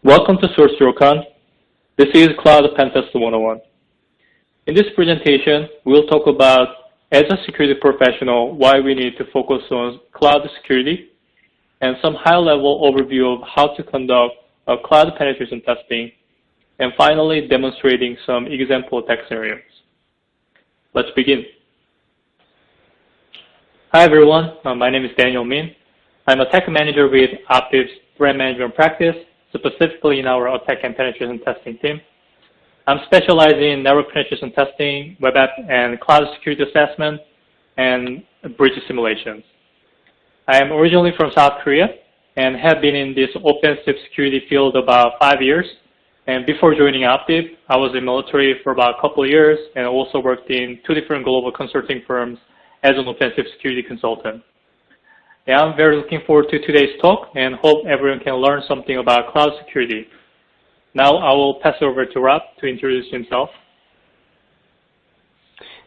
Welcome to SourceRoCon. This is Cloud Pentest 101. In this presentation, we'll talk about, as a security professional, why we need to focus on cloud security, and some high-level overview of how to conduct a cloud penetration testing, and finally demonstrating some example attack scenarios. Let's begin. Hi everyone, my name is Daniel Min. I'm a tech manager with Optiv's threat management practice, specifically in our attack and penetration testing team. I'm specializing in network penetration testing, web app and cloud security assessment, and breach simulations. I am originally from South Korea and have been in this offensive security field about 5 years. And before joining Optiv, I was in the military for about a couple of years and also worked in 2 different global consulting firms as an offensive security consultant. Yeah, I'm very looking forward to today's talk and hope everyone can learn something about cloud security. Now I will pass it over to Rob to introduce himself.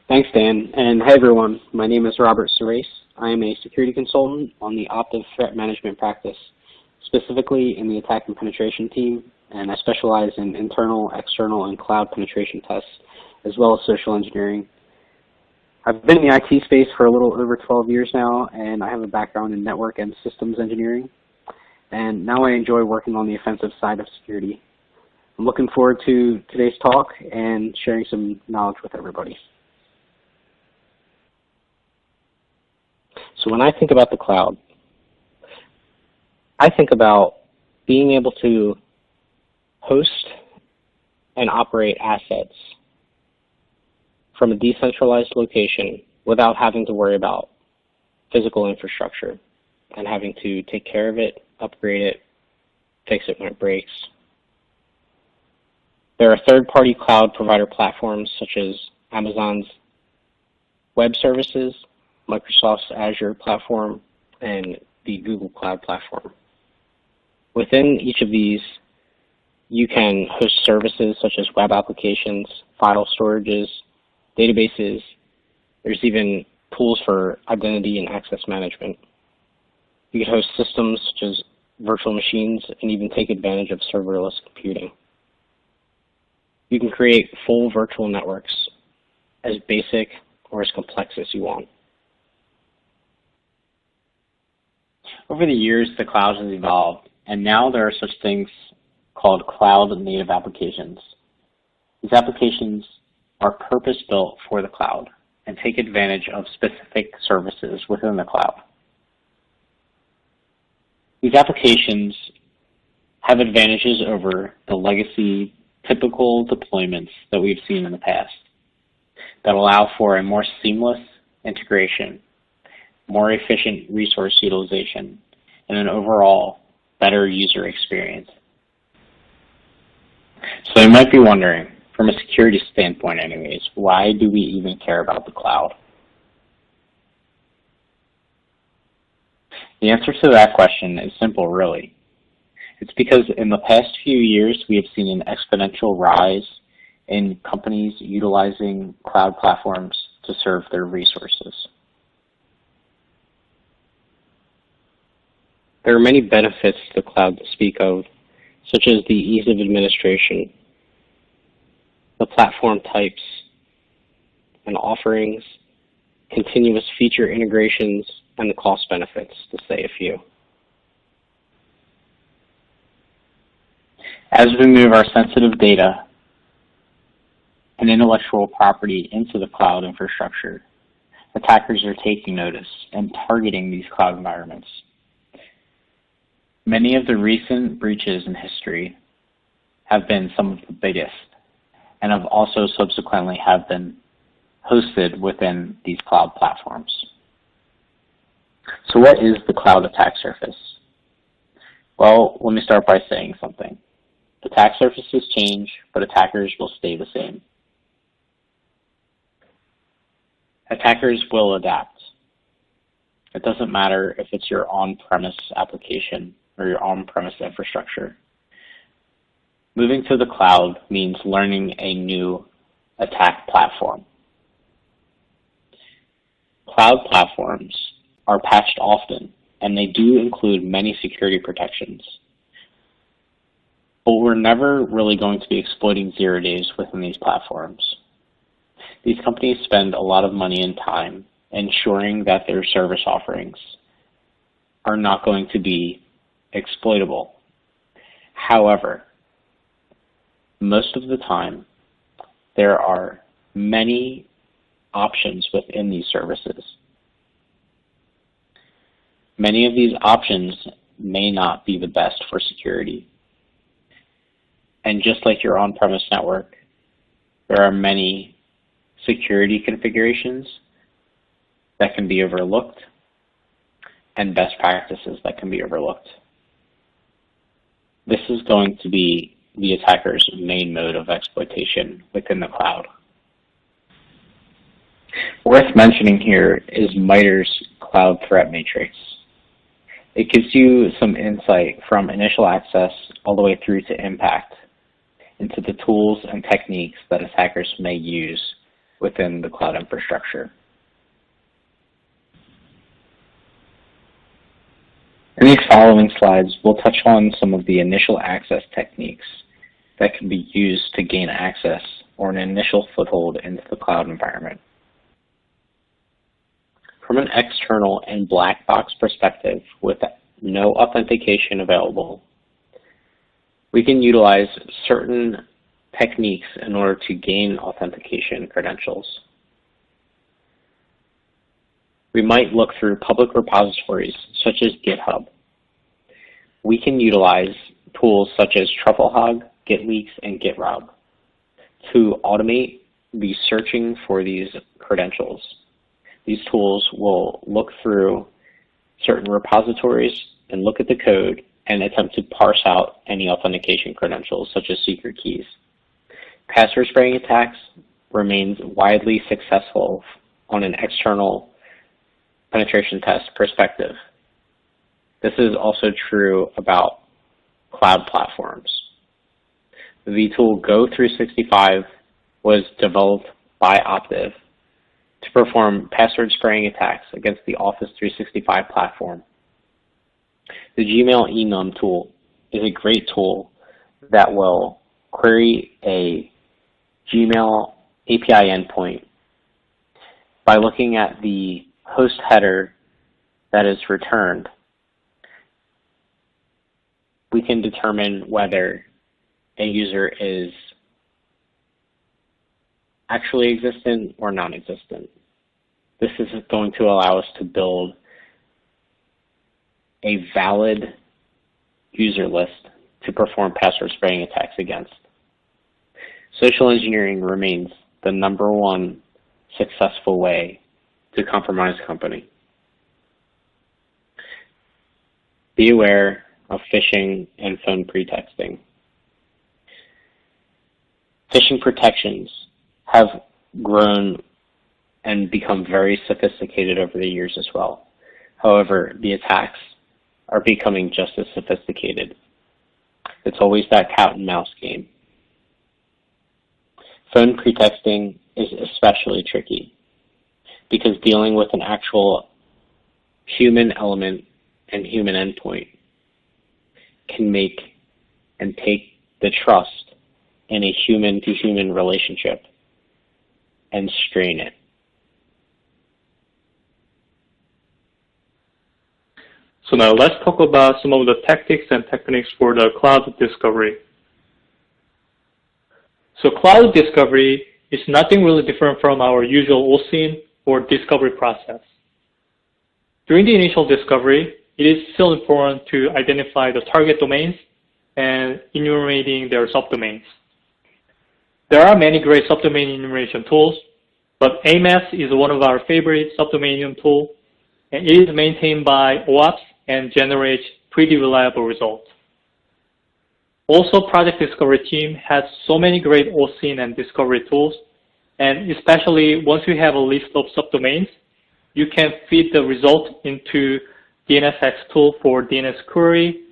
Thanks, Dan. And hi, everyone. My name is Robert Surace. I am a security consultant on the Optiv threat management practice, specifically in the attack and penetration team, and I specialize in internal, external, and cloud penetration tests, as well as social engineering. I've been in the IT space for a little over 12 years now, and I have a background in network and systems engineering. And now I enjoy working on the offensive side of security. I'm looking forward to today's talk and sharing some knowledge with everybody. So when I think about the cloud, I think about being able to host and operate assets from a decentralized location without having to worry about physical infrastructure and having to take care of it, upgrade it, fix it when it breaks. There are third-party cloud provider platforms such as Amazon's web services, Microsoft's Azure platform, and the Google Cloud platform. Within each of these, you can host services such as web applications, file storages, databases. There's even tools for identity and access management. You can host systems such as virtual machines and even take advantage of serverless computing. You can create full virtual networks as basic or as complex as you want. Over the years, the cloud has evolved, and now there are such things called cloud-native applications. These applications are purpose-built for the cloud and take advantage of specific services within the cloud. These applications have advantages over the legacy typical deployments that we've seen in the past that allow for a more seamless integration, more efficient resource utilization, and an overall better user experience. So you might be wondering, from a security standpoint anyways, why do we even care about the cloud? The answer to that question is simple, really. It's because in the past few years, we have seen an exponential rise in companies utilizing cloud platforms to serve their resources. There are many benefits to the cloud to speak of, such as the ease of administration, the platform types and offerings, continuous feature integrations, and the cost benefits, to say a few. As we move our sensitive data and intellectual property into the cloud infrastructure, attackers are taking notice and targeting these cloud environments. Many of the recent breaches in history have been some of the biggest, and have also subsequently have been hosted within these cloud platforms. So what is the cloud attack surface? Well, let me start by saying something. Attack surfaces change, but attackers will stay the same. Attackers will adapt. It doesn't matter if it's your on-premise application or your on-premise infrastructure. Moving to the cloud means learning a new attack platform. Cloud platforms are patched often, and they do include many security protections. but we're never really going to be exploiting 0 days within these platforms. These companies spend a lot of money and time ensuring that their service offerings are not going to be exploitable. However, most of the time, there are many options within these services. Many of these options may not be the best for security. And just like your on-premise network, there are many security configurations that can be overlooked and best practices that can be overlooked. This is going to be the attacker's main mode of exploitation within the cloud. Worth mentioning here is MITRE's Cloud Threat Matrix. It gives you some insight from initial access all the way through to impact into the tools and techniques that attackers may use within the cloud infrastructure. In these following slides, we'll touch on some of the initial access techniques that can be used to gain access or an initial foothold into the cloud environment. From an external and black box perspective with no authentication available, we can utilize certain techniques in order to gain authentication credentials. We might look through public repositories such as GitHub. We can utilize tools such as TruffleHog, GitLeaks, and GitRob to automate the searching for these credentials. These tools will look through certain repositories and look at the code and attempt to parse out any authentication credentials such as secret keys. Password spraying attacks remains widely successful on an external penetration test perspective. This is also true about cloud platforms. The tool Go365 was developed by Optiv to perform password spraying attacks against the Office 365 platform. The Gmail enum tool is a great tool that will query a Gmail API endpoint by looking at the host header that is returned. We can determine whether a user is actually existent or non-existent. This is going to allow us to build a valid user list to perform password spraying attacks against. Social engineering remains the #1 successful way to compromise a company. Be aware of phishing and phone pretexting. Phishing protections have grown and become very sophisticated over the years as well. However, the attacks are becoming just as sophisticated. It's always that cat and mouse game. Phone pretexting is especially tricky because dealing with an actual human element and human endpoint can make and take the trust in a human-to-human relationship and strain it. So now let's talk about some of the tactics and techniques for the cloud discovery. So cloud discovery is nothing really different from our usual OSINT or discovery process. During the initial discovery, it is still important to identify the target domains and enumerating their subdomains. There are many great subdomain enumeration tools, but AMS is one of our favorite subdomain tool, and it is maintained by OAuth and generates pretty reliable results. Also, Project Discovery team has so many great OSINT and discovery tools, and especially once you have a list of subdomains, you can feed the result into DNSX tool for DNS query,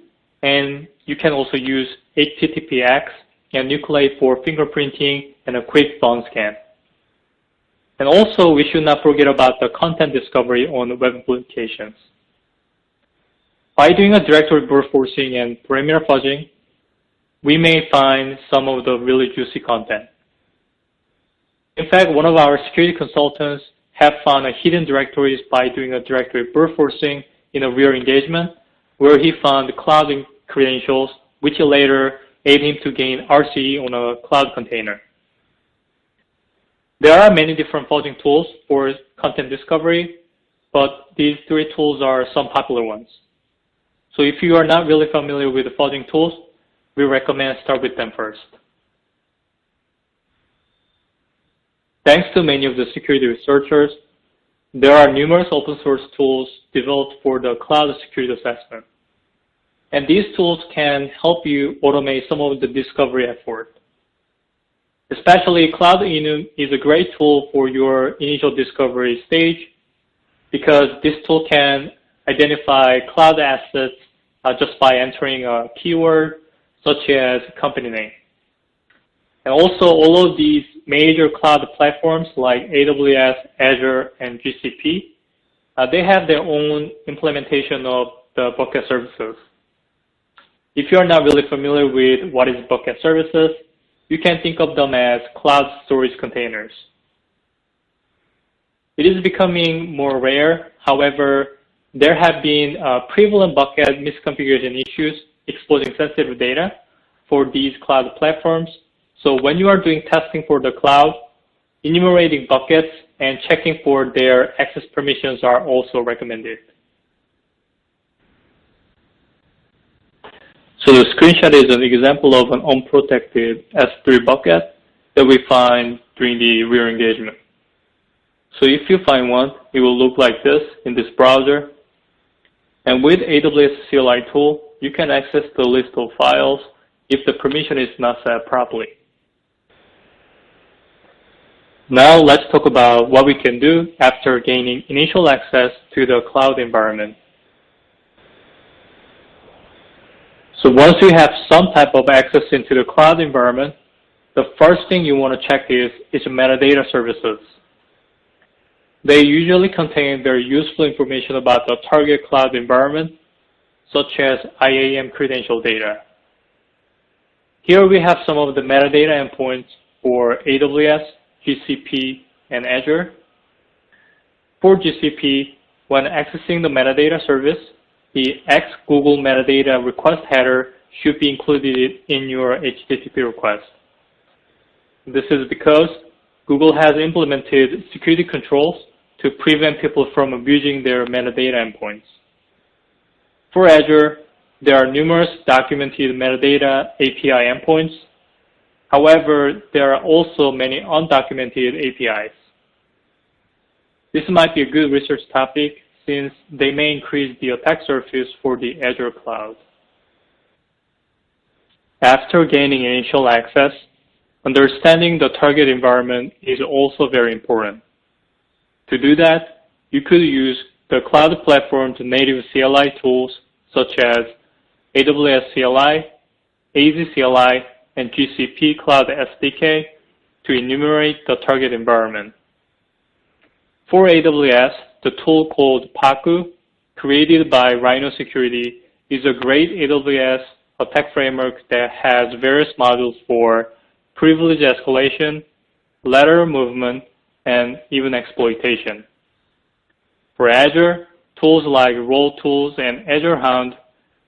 and you can also use HTTPX and Nucleate for fingerprinting and a quick bound scan. And also, we should not forget about the content discovery on web applications. By doing a directory brute forcing and parameter fudging, we may find some of the really juicy content. In fact, one of our security consultants have found hidden directories by doing a directory brute forcing in a real engagement, where he found cloud credentials, which later aid him to gain RCE on a cloud container. There are many different fudging tools for content discovery, but these three tools are some popular ones. So if you are not really familiar with the fudging tools, we recommend start with them first. Thanks to many of the security researchers, there are numerous open source tools developed for the cloud security assessment. And these tools can help you automate some of the discovery effort. Especially Cloud Enum is a great tool for your initial discovery stage because this tool can identify cloud assets just by entering a keyword such as company name. And also all of these major cloud platforms like AWS, Azure, and GCP, they have their own implementation of the bucket services. If you're not really familiar with what is bucket services, you can think of them as cloud storage containers. It is becoming more rare. However, there have been prevalent bucket misconfiguration issues exposing sensitive data for these cloud platforms. So when you are doing testing for the cloud, enumerating buckets and checking for their access permissions are also recommended. So the screenshot is an example of an unprotected S3 bucket that we find during the real engagement. So if you find one, it will look like this in this browser. And with AWS CLI tool, you can access the list of files if the permission is not set properly. Now let's talk about what we can do after gaining initial access to the cloud environment. So once you have some type of access into the cloud environment, the first thing you want to check is metadata services. They usually contain very useful information about the target cloud environment, such as IAM credential data. Here we have some of the metadata endpoints for AWS, GCP, and Azure. For GCP, when accessing the metadata service, the X Google metadata request header should be included in your HTTP request. This is because Google has implemented security controls to prevent people from abusing their metadata endpoints. For Azure, there are numerous documented metadata API endpoints. However, there are also many undocumented APIs. This might be a good research topic since they may increase the attack surface for the Azure cloud. After gaining initial access, understanding the target environment is also very important. To do that, you could use the cloud platform's native CLI tools such as AWS CLI, AZ CLI, and GCP Cloud SDK to enumerate the target environment. For AWS, the tool called Paku, created by Rhino Security, is a great AWS attack framework that has various modules for privilege escalation, lateral movement, and even exploitation. For Azure, tools like Roll Tools and Azure Hound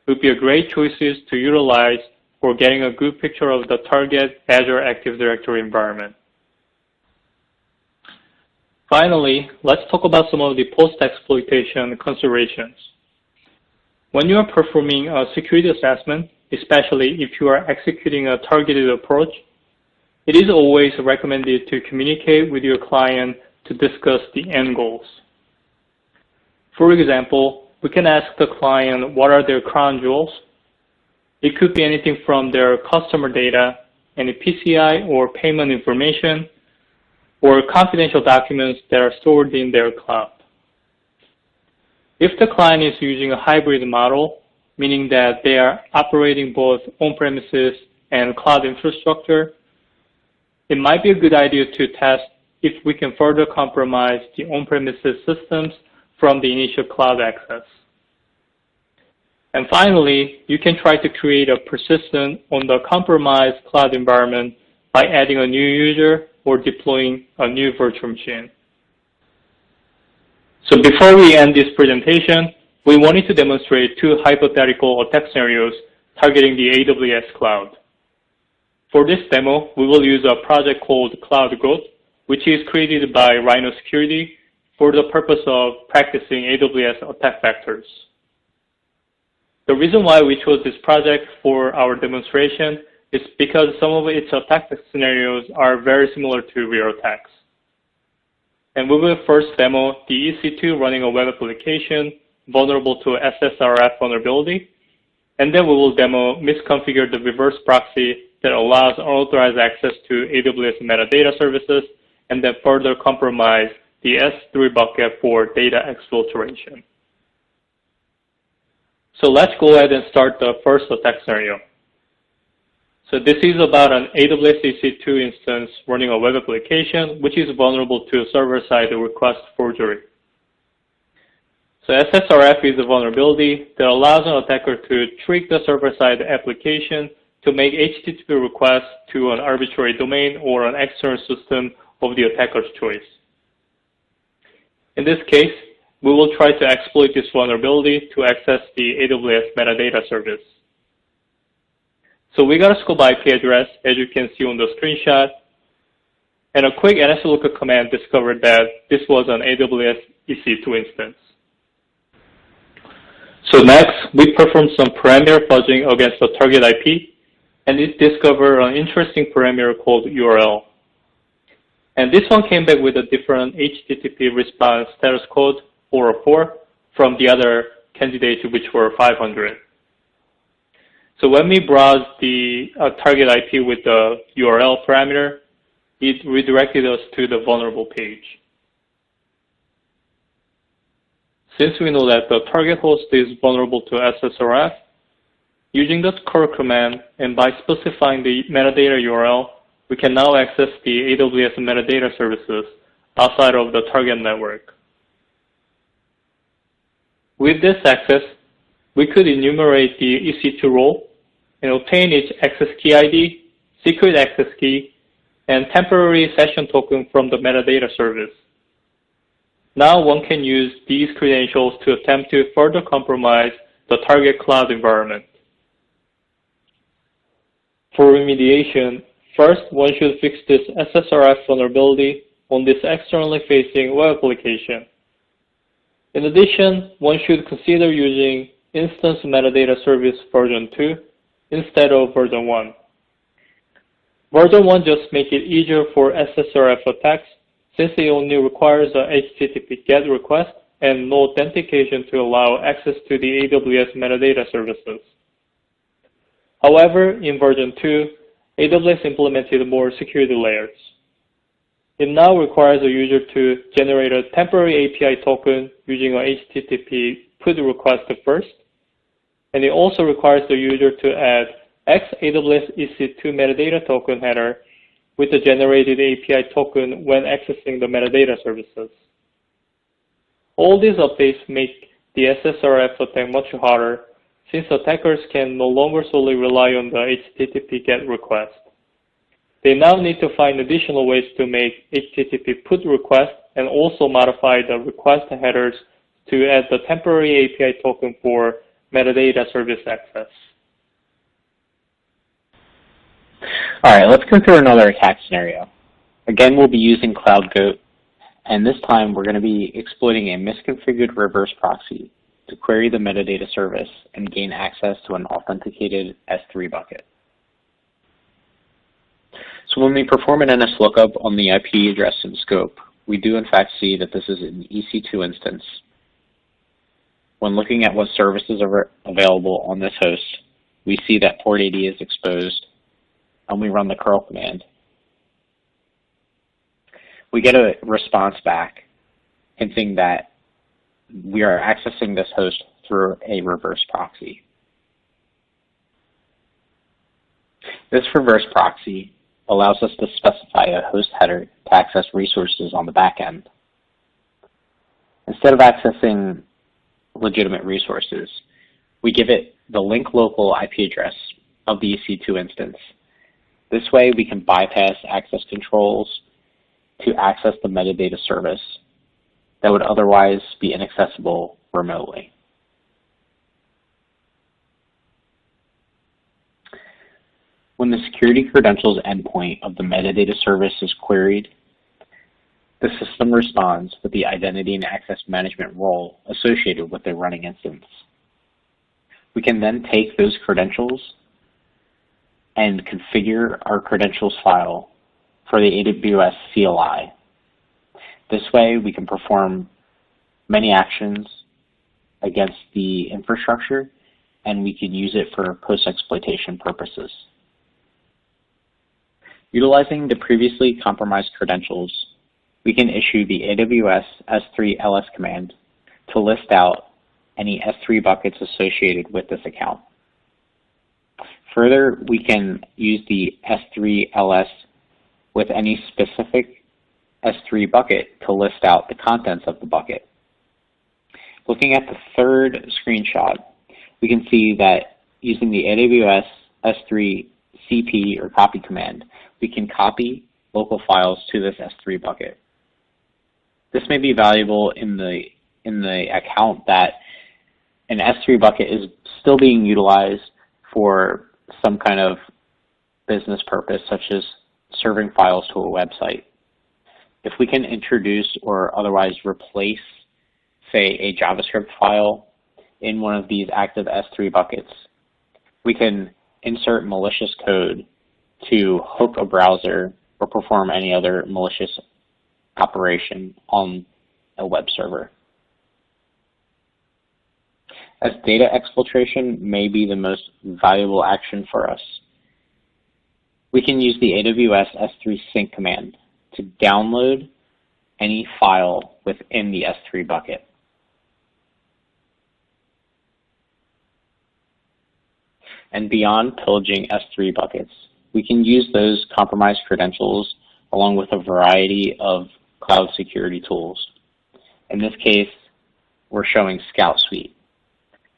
would be great choices to utilize for getting a good picture of the target Azure Active Directory environment. Finally, let's talk about some of the post-exploitation considerations. When you are performing a security assessment, especially if you are executing a targeted approach, it is always recommended to communicate with your client to discuss the end goals. For example, we can ask the client what are their crown jewels. It could be anything from their customer data, any PCI or payment information, or confidential documents that are stored in their cloud. If the client is using a hybrid model, meaning that they are operating both on-premises and cloud infrastructure, it might be a good idea to test if we can further compromise the on-premises systems from the initial cloud access. And finally, you can try to create a persistent on the compromised cloud environment by adding a new user or deploying a new virtual machine. So before we end this presentation, we wanted to demonstrate two hypothetical attack scenarios targeting the AWS cloud. For this demo, we will use a project called Cloud Goat, which is created by Rhino Security for the purpose of practicing AWS attack vectors. The reason why we chose this project for our demonstration is because some of its attack scenarios are very similar to real attacks. And we will first demo the EC2 running a web application vulnerable to SSRF vulnerability, and then we will demo misconfigure the reverse proxy that allows unauthorized access to AWS metadata services, and then further compromise the S3 bucket for data exfiltration. So let's go ahead and start the first attack scenario. So this is about an AWS EC2 instance running a web application, which is vulnerable to server-side request forgery. So SSRF is a vulnerability that allows an attacker to trick the server-side application to make HTTP requests to an arbitrary domain or an external system of the attacker's choice. In this case, we will try to exploit this vulnerability to access the AWS metadata service. So we got a scope IP address, as you can see on the screenshot, and a quick nslookup command discovered that this was an AWS EC2 instance. So next, we performed some parameter fudging against the target IP, and it discovered an interesting parameter called URL. And this one came back with a different HTTP response status code 404 from the other candidates, which were 500. So when we browsed the target IP with the URL parameter, it redirected us to the vulnerable page. Since we know that the target host is vulnerable to SSRF, using the curl command and by specifying the metadata URL, we can now access the AWS metadata services outside of the target network. With this access, we could enumerate the EC2 role and obtain its access key ID, secret access key, and temporary session token from the metadata service. Now one can use these credentials to attempt to further compromise the target cloud environment. For remediation, first one should fix this SSRF vulnerability on this externally facing web application. In addition, one should consider using Instance Metadata Service version 2 instead of version 1. Version 1 just makes it easier for SSRF attacks since it only requires a HTTP GET request and no authentication to allow access to the AWS metadata services. However, in version 2, AWS implemented more security layers. It now requires a user to generate a temporary API token using a HTTP PUT request first, and it also requires the user to add X AWS EC2 metadata token header with the generated API token when accessing the metadata services. All these updates make the SSRF attack much harder since attackers can no longer solely rely on the HTTP GET request. They now need to find additional ways to make HTTP PUT requests and also modify the request headers to add the temporary API token for metadata service access. All right, let's go through another attack scenario. Again, we'll be using Cloud Goat, and this time we're going to be exploiting a misconfigured reverse proxy to query the metadata service and gain access to an authenticated S3 bucket. So when we perform an nslookup on the IP address in scope, we do in fact see that this is an EC2 instance. When looking at what services are available on this host, we see that port 80 is exposed, and we run the curl command. We get a response back hinting that we are accessing this host through a reverse proxy. This reverse proxy allows us to specify a host header to access resources on the back end. Instead of accessing legitimate resources, we give it the link local IP address of the EC2 instance. This way we can bypass access controls to access the metadata service that would otherwise be inaccessible remotely. When the security credentials endpoint of the metadata service is queried, the system responds with the identity and access management role associated with the running instance. We can then take those credentials and configure our credentials file for the AWS CLI. This way we can perform many actions against the infrastructure, and we can use it for post-exploitation purposes. Utilizing the previously compromised credentials, we can issue the AWS S3 ls command to list out any S3 buckets associated with this account. Further, we can use the S3 ls with any specific S3 bucket to list out the contents of the bucket. Looking at the third screenshot, we can see that using the AWS S3 cp or copy command, we can copy local files to this S3 bucket. This may be valuable in the account that an S3 bucket is still being utilized for some kind of business purpose, such as serving files to a website. If we can introduce or otherwise replace, say, a JavaScript file in one of these active S3 buckets, we can insert malicious code to hook a browser or perform any other malicious operation on a web server. As data exfiltration may be the most valuable action for us, we can use the AWS S3 sync command to download any file within the S3 bucket. And beyond pillaging S3 buckets, we can use those compromised credentials along with a variety of cloud security tools. In this case, we're showing Scout Suite,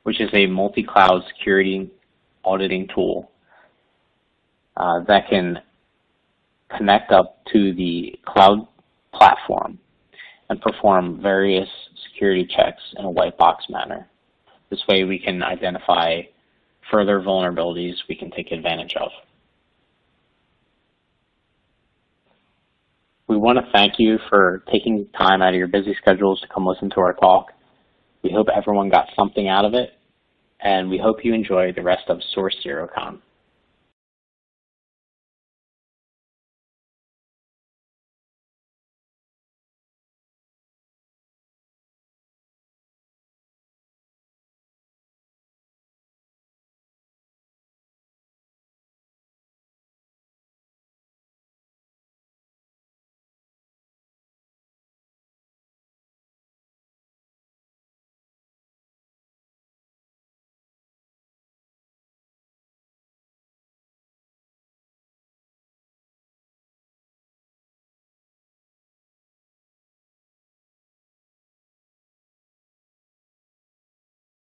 which is a multi-cloud security auditing tool that can connect up to the cloud platform and perform various security checks in a white box manner. This way we can identify further vulnerabilities we can take advantage of. We want to thank you for taking time out of your busy schedules to come listen to our talk. We hope everyone got something out of it, and we hope you enjoy the rest of Source ZeroCon.